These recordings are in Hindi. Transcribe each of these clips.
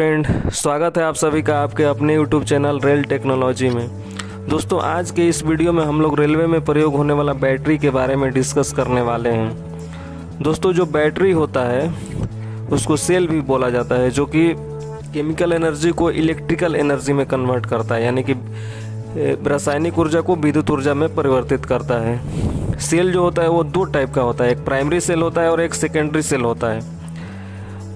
फ्रेंड, स्वागत है आप सभी का आपके अपने यूट्यूब चैनल रेल टेक्नोलॉजी में। दोस्तों, आज के इस वीडियो में हम लोग रेलवे में प्रयोग होने वाला बैटरी के बारे में डिस्कस करने वाले हैं। दोस्तों, जो बैटरी होता है उसको सेल भी बोला जाता है, जो कि केमिकल एनर्जी को इलेक्ट्रिकल एनर्जी में कन्वर्ट करता है, यानी कि रासायनिक ऊर्जा को विद्युत ऊर्जा में परिवर्तित करता है। सेल जो होता है वो दो टाइप का होता है, एक प्राइमरी सेल होता है और एक सेकेंडरी सेल होता है।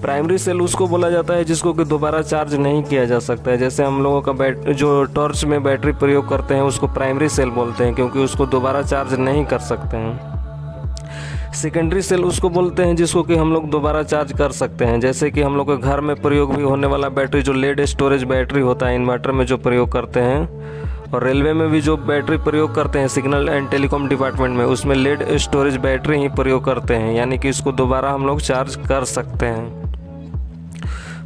प्राइमरी सेल उसको बोला जाता है जिसको कि दोबारा चार्ज नहीं किया जा सकता है। जैसे हम लोगों का जो टॉर्च में बैटरी प्रयोग करते हैं उसको प्राइमरी सेल बोलते हैं, क्योंकि उसको दोबारा चार्ज नहीं कर सकते हैं। सेकेंडरी सेल उसको बोलते हैं जिसको कि हम लोग दोबारा चार्ज कर सकते हैं। जैसे कि हम लोग के घर में प्रयोग भी होने वाला बैटरी जो लेड स्टोरेज बैटरी होता है, इन्वर्टर में जो प्रयोग करते हैं, और रेलवे में भी जो बैटरी प्रयोग करते हैं सिग्नल एंड टेलीकॉम डिपार्टमेंट में, उसमें लेड स्टोरेज बैटरी ही प्रयोग करते हैं, यानी कि इसको दोबारा हम लोग चार्ज कर सकते हैं।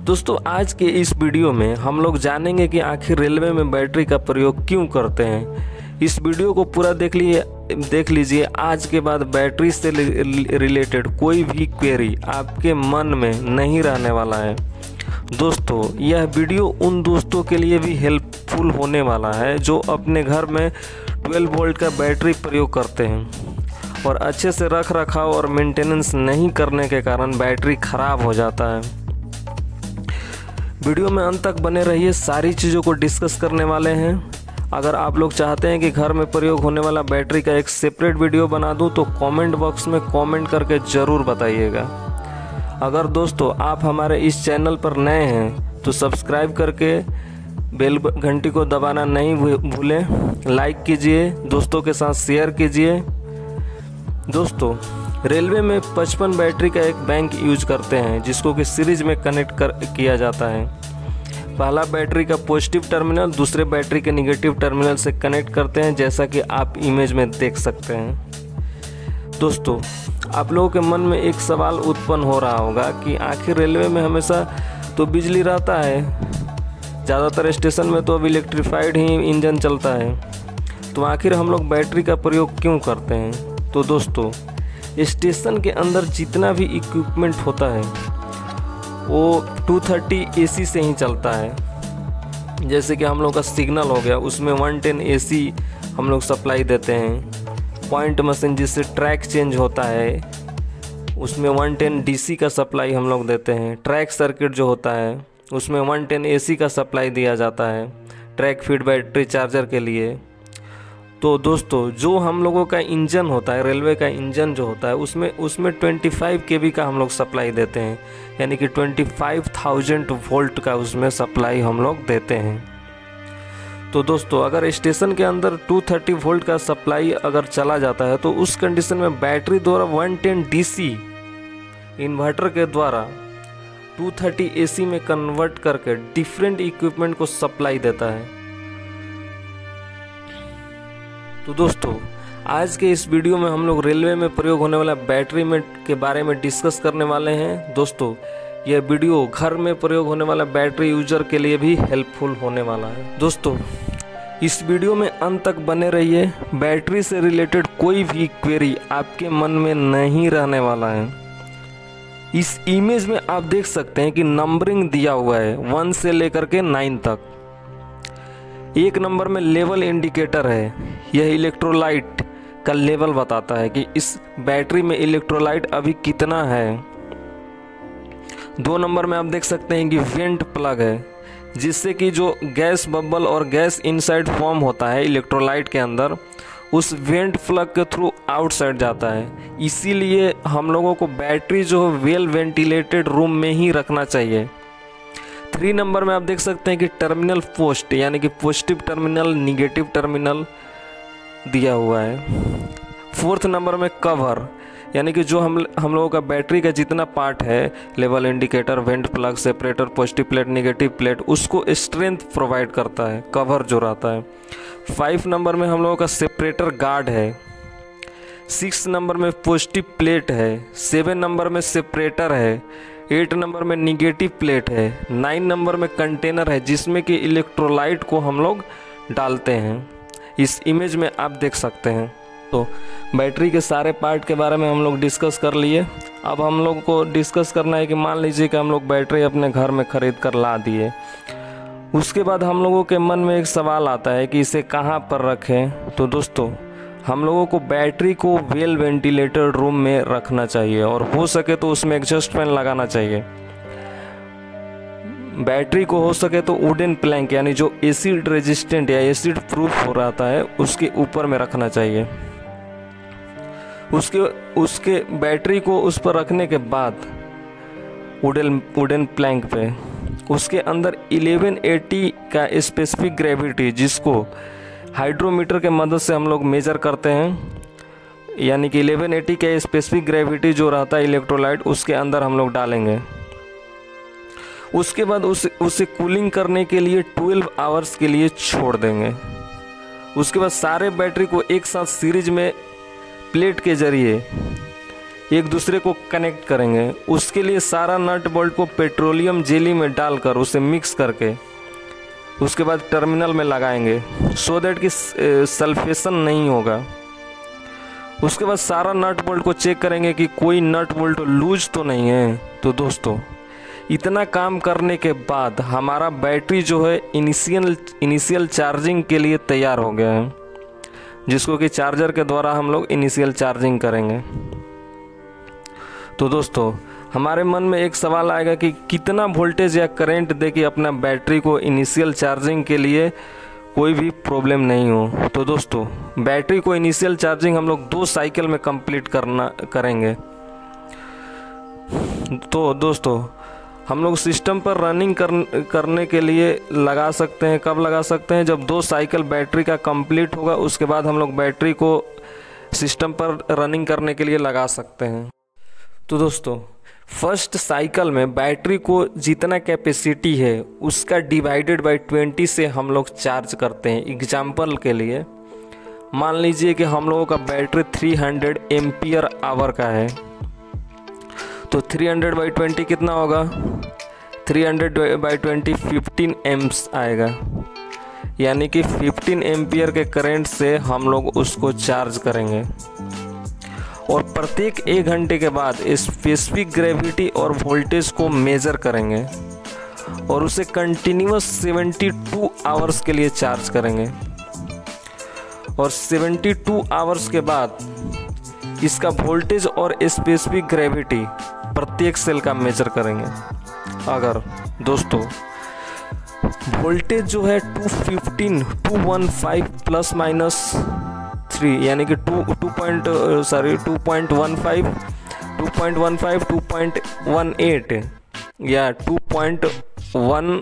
दोस्तों, आज के इस वीडियो में हम लोग जानेंगे कि आखिर रेलवे में बैटरी का प्रयोग क्यों करते हैं। इस वीडियो को पूरा देख लीजिए। आज के बाद बैटरी से रिलेटेड कोई भी क्वेरी आपके मन में नहीं रहने वाला है। दोस्तों, यह वीडियो उन दोस्तों के लिए भी हेल्पफुल होने वाला है जो अपने घर में 12 वोल्ट का बैटरी प्रयोग करते हैं और अच्छे से रख रखाव और मेंटेनेंस नहीं करने के कारण बैटरी खराब हो जाता है। वीडियो में अंत तक बने रहिए, सारी चीज़ों को डिस्कस करने वाले हैं। अगर आप लोग चाहते हैं कि घर में प्रयोग होने वाला बैटरी का एक सेपरेट वीडियो बना दूं तो कमेंट बॉक्स में कमेंट करके ज़रूर बताइएगा। अगर दोस्तों आप हमारे इस चैनल पर नए हैं तो सब्सक्राइब करके बेल घंटी को दबाना नहीं भूलें। लाइक कीजिए, दोस्तों के साथ शेयर कीजिए। दोस्तों, रेलवे में 55 बैटरी का एक बैंक यूज करते हैं जिसको कि सीरीज में कनेक्ट किया जाता है। पहला बैटरी का पॉजिटिव टर्मिनल दूसरे बैटरी के निगेटिव टर्मिनल से कनेक्ट करते हैं, जैसा कि आप इमेज में देख सकते हैं। दोस्तों, आप लोगों के मन में एक सवाल उत्पन्न हो रहा होगा कि आखिर रेलवे में हमेशा तो बिजली रहता है, ज़्यादातर स्टेशन में तो अब इलेक्ट्रीफाइड ही इंजन चलता है, तो आखिर हम लोग बैटरी का प्रयोग क्यों करते हैं। तो दोस्तों, स्टेशन के अंदर जितना भी इक्विपमेंट होता है वो 230 AC से ही चलता है। जैसे कि हम लोग का सिग्नल हो गया, उसमें 110 AC हम लोग सप्लाई देते हैं। पॉइंट मशीन जिससे ट्रैक चेंज होता है उसमें 110 DC का सप्लाई हम लोग देते हैं। ट्रैक सर्किट जो होता है उसमें 110 AC का सप्लाई दिया जाता है ट्रैक फीड बैटरी चार्जर के लिए। तो दोस्तों, जो हम लोगों का इंजन होता है, रेलवे का इंजन जो होता है, उसमें 25 kV का हम लोग सप्लाई देते हैं, यानी कि 25,000 वोल्ट का उसमें सप्लाई हम लोग देते हैं। तो दोस्तों, अगर स्टेशन के अंदर 230 वोल्ट का सप्लाई अगर चला जाता है तो उस कंडीशन में बैटरी द्वारा 110 DC इन्वर्टर के द्वारा 230 AC में कन्वर्ट करके डिफरेंट इक्विपमेंट को सप्लाई देता है। तो दोस्तों, आज के इस वीडियो में हम लोग रेलवे में प्रयोग होने वाला बैटरी के बारे में डिस्कस करने वाले हैं। दोस्तों, यह वीडियो घर में प्रयोग होने वाला बैटरी यूजर के लिए भी हेल्पफुल होने वाला है। दोस्तों, इस वीडियो में अंत तक बने रहिए। बैटरी से रिलेटेड कोई भी क्वेरी आपके मन में नहीं रहने वाला है। इस इमेज में आप देख सकते हैं कि नंबरिंग दिया हुआ है 1 से लेकर के 9 तक। एक नंबर में लेवल इंडिकेटर है, यह इलेक्ट्रोलाइट का लेवल बताता है कि इस बैटरी में इलेक्ट्रोलाइट अभी कितना है। 2 नंबर में आप देख सकते हैं कि वेंट प्लग है, जिससे कि जो गैस बबल और गैस इनसाइड फॉर्म होता है इलेक्ट्रोलाइट के अंदर, उस वेंट प्लग के थ्रू आउटसाइड जाता है। इसीलिए हम लोगों को बैटरी जो वेल वेंटिलेटेड रूम में ही रखना चाहिए। 3 नंबर में आप देख सकते हैं कि टर्मिनल पोस्ट, यानी कि पॉजिटिव टर्मिनल निगेटिव टर्मिनल दिया हुआ है। 4th नंबर में कवर, यानी कि जो हम लोगों का बैटरी का जितना पार्ट है, level indicator, went plug, separator, positive plate, negative plate, उसको स्ट्रेंथ प्रोवाइड करता है कवर जो रहता है। 5 नंबर में हम लोगों का सेपरेटर गार्ड है। 6 नंबर में पॉजिटिव प्लेट है। 7 नंबर में सेपरेटर है। 8 नंबर में निगेटिव प्लेट है। 9 नंबर में कंटेनर है जिसमें कि इलेक्ट्रोलाइट को हम लोग डालते हैं। इस इमेज में आप देख सकते हैं। तो बैटरी के सारे पार्ट के बारे में हम लोग डिस्कस कर लिए। अब हम लोग को डिस्कस करना है कि मान लीजिए कि हम लोग बैटरी अपने घर में ख़रीद कर ला दिए। उसके बाद हम लोगों के मन में एक सवाल आता है कि इसे कहाँ पर रखें। तो दोस्तों, हम लोगों को बैटरी को वेल वेंटिलेटेड रूम में रखना चाहिए और हो सके तो उसमें एग्जॉस्ट फैन लगाना चाहिए। बैटरी को हो सके तो वुडन प्लैंक यानी जो एसिड रेजिस्टेंट या एसिड प्रूफ हो रहता है उसके ऊपर में रखना चाहिए। उसके बैटरी को उस पर रखने के बाद वुडन प्लैंक पे उसके अंदर 1180 का स्पेसिफिक ग्रेविटी, जिसको हाइड्रोमीटर के मदद से हम लोग मेजर करते हैं, यानी कि 1180 का स्पेसिफिक ग्रेविटी जो रहता है इलेक्ट्रोलाइट, उसके अंदर हम लोग डालेंगे। उसके बाद उसे कूलिंग करने के लिए 12 आवर्स के लिए छोड़ देंगे। उसके बाद सारे बैटरी को एक साथ सीरीज में प्लेट के जरिए एक दूसरे को कनेक्ट करेंगे। उसके लिए सारा नट बोल्ट को पेट्रोलियम जेली में डालकर उसे मिक्स करके उसके बाद टर्मिनल में लगाएंगे, सो दैट कि सल्फेशन नहीं होगा। उसके बाद सारा नट बोल्ट को चेक करेंगे कि कोई नट बोल्ट लूज तो नहीं है। तो दोस्तों, इतना काम करने के बाद हमारा बैटरी जो है इनिशियल चार्जिंग के लिए तैयार हो गया है, जिसको कि चार्जर के द्वारा हम लोग इनिशियल चार्जिंग करेंगे। तो दोस्तों, हमारे मन में एक सवाल आएगा कि कितना वोल्टेज या करंट दे कि अपना बैटरी को इनिशियल चार्जिंग के लिए कोई भी प्रॉब्लम नहीं हो। तो दोस्तों, बैटरी को इनिशियल चार्जिंग हम लोग 2 साइकिल में कंप्लीट करेंगे। तो दोस्तों, हम लोग सिस्टम पर रनिंग करने के लिए लगा सकते हैं। कब लगा सकते हैं? जब 2 साइकिल बैटरी का कंप्लीट होगा, उसके बाद हम लोग बैटरी को सिस्टम पर रनिंग करने के लिए लगा सकते हैं। तो दोस्तों, फर्स्ट साइकिल में बैटरी को जितना कैपेसिटी है उसका डिवाइडेड बाय 20 से हम लोग चार्ज करते हैं। एग्जाम्पल के लिए मान लीजिए कि हम लोगों का बैटरी 300 एम्पियर आवर का है, तो 300 बाई 20 कितना होगा? 300 बाई 20 15 एम्प्स आएगा, यानी कि 15 एम्पियर के करंट से हम लोग उसको चार्ज करेंगे। और प्रत्येक 1 घंटे के बाद स्पेसिफिक ग्रेविटी और वोल्टेज को मेज़र करेंगे और उसे कंटिन्यूअस 72 आवर्स के लिए चार्ज करेंगे। और 72 आवर्स के बाद इसका वोल्टेज और स्पेसिफिक ग्रेविटी प्रत्येक सेल का मेजर करेंगे। अगर दोस्तों वोल्टेज जो है 215 प्लस माइनस 3 यानी कि 2.15 2.18 या 2.12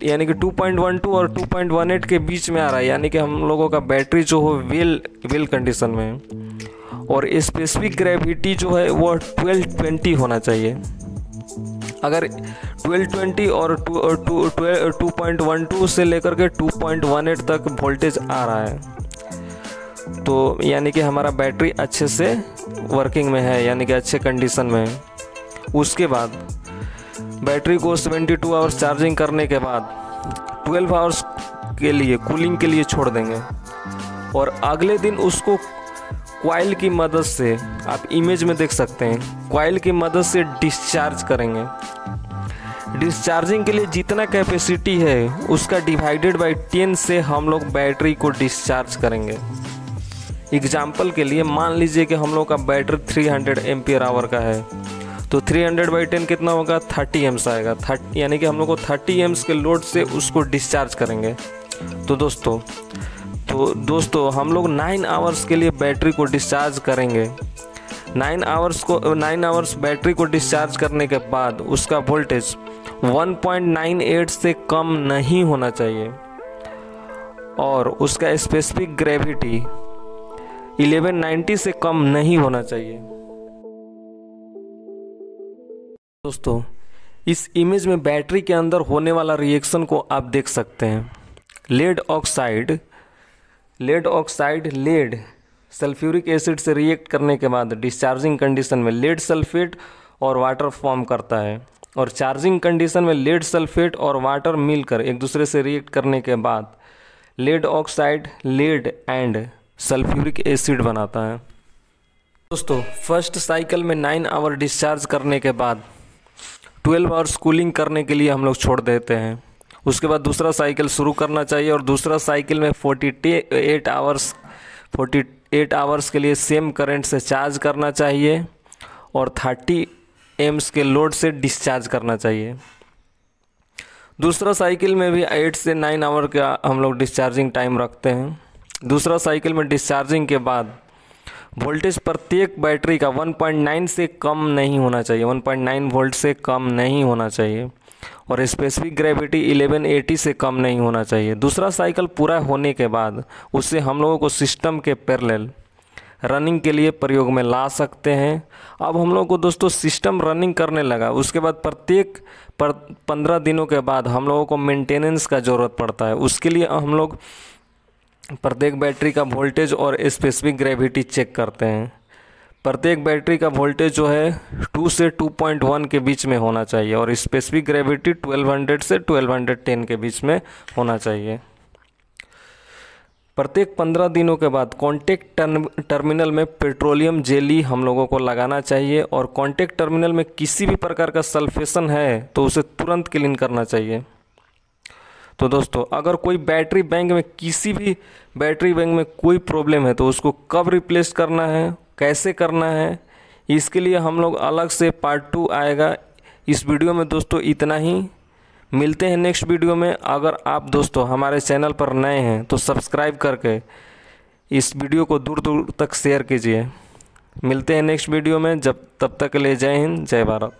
यानी कि 2.12 और 2.18 के बीच में आ रहा है, यानी कि हम लोगों का बैटरी जो हो वेल कंडीशन में है। और स्पेसिफिक ग्रेविटी जो है वो 1220 होना चाहिए। अगर 1220 और 2.12 से लेकर के 2.18 तक वोल्टेज आ रहा है, तो यानी कि हमारा बैटरी अच्छे से वर्किंग में है, यानी कि अच्छे कंडीशन में है। उसके बाद बैटरी को 72 आवर्स चार्जिंग करने के बाद 12 आवर्स के लिए कूलिंग के लिए छोड़ देंगे और अगले दिन उसको कॉइल की मदद से, आप इमेज में देख सकते हैं, कॉइल की मदद से डिस्चार्ज करेंगे। डिस्चार्जिंग के लिए जितना कैपेसिटी है उसका डिवाइडेड बाय 10 से हम लोग बैटरी को डिस्चार्ज करेंगे। एग्जाम्पल के लिए मान लीजिए कि हम लोग का बैटरी 300 एम्पियर आवर का है, तो 300 बाई 10 कितना होगा? 30 एम्स आएगा। यानी कि हम लोग को 30 एम्स के लोड से उसको डिस्चार्ज करेंगे। तो दोस्तों हम लोग 9 आवर्स के लिए बैटरी को डिस्चार्ज करेंगे। 9 आवर्स बैटरी को डिस्चार्ज करने के बाद उसका वोल्टेज 1.98 से कम नहीं होना चाहिए और उसका स्पेसिफिक ग्रेविटी 1190 से कम नहीं होना चाहिए। दोस्तों, इस इमेज में बैटरी के अंदर होने वाला रिएक्शन को आप देख सकते हैं। लेड ऑक्साइड सल्फ्यूरिक एसिड से रिएक्ट करने के बाद डिस्चार्जिंग कंडीशन में लेड सल्फेट और वाटर फॉर्म करता है, और चार्जिंग कंडीशन में लेड सल्फेट और वाटर मिलकर एक दूसरे से रिएक्ट करने के बाद lead oxide lead and sulphuric acid बनाता है। दोस्तों फर्स्ट साइकिल में 9 आवर डिस्चार्ज करने के बाद 12 आवर्स कूलिंग करने के लिए हम लोग छोड़ देते हैं। उसके बाद दूसरा साइकिल शुरू करना चाहिए और दूसरा साइकिल में 48 आवर्स के लिए सेम करंट से चार्ज करना चाहिए और 30 एम्स के लोड से डिस्चार्ज करना चाहिए। दूसरा साइकिल में भी 8 से 9 आवर का हम लोग डिस्चार्जिंग टाइम रखते हैं। दूसरा साइकिल में डिस्चार्जिंग के बाद वोल्टेज प्रत्येक बैटरी का 1.9 से कम नहीं होना चाहिए, 1.9 वोल्ट से कम नहीं होना चाहिए और स्पेसिफिक ग्रेविटी 1180 से कम नहीं होना चाहिए। दूसरा साइकिल पूरा होने के बाद उससे हम लोगों को सिस्टम के पैरेलल रनिंग के लिए प्रयोग में ला सकते हैं। अब हम लोगों को दोस्तों सिस्टम रनिंग करने लगा, उसके बाद प्रत्येक 15 दिनों के बाद हम लोगों को मेंटेनेंस का ज़रूरत पड़ता है। उसके लिए हम लोग प्रत्येक बैटरी का वोल्टेज और स्पेसिफिक ग्रेविटी चेक करते हैं। प्रत्येक बैटरी का वोल्टेज जो है 2 से 2.1 के बीच में होना चाहिए और स्पेसिफिक ग्रेविटी 1200 से 1210 के बीच में होना चाहिए। प्रत्येक 15 दिनों के बाद कॉन्टैक्ट टर्मिनल में पेट्रोलियम जेली हम लोगों को लगाना चाहिए और कॉन्टैक्ट टर्मिनल में किसी भी प्रकार का सल्फेशन है तो उसे तुरंत क्लीन करना चाहिए। तो दोस्तों अगर कोई बैटरी बैंक में किसी भी बैटरी बैंक में कोई प्रॉब्लम है तो उसको कब रिप्लेस करना है, कैसे करना है, इसके लिए हम लोग अलग से पार्ट 2 आएगा। इस वीडियो में दोस्तों इतना ही, मिलते हैं नेक्स्ट वीडियो में। अगर आप दोस्तों हमारे चैनल पर नए हैं तो सब्सक्राइब करके इस वीडियो को दूर दूर तक शेयर कीजिए। मिलते हैं नेक्स्ट वीडियो में, तब तक के लिए जय हिंद, जय भारत।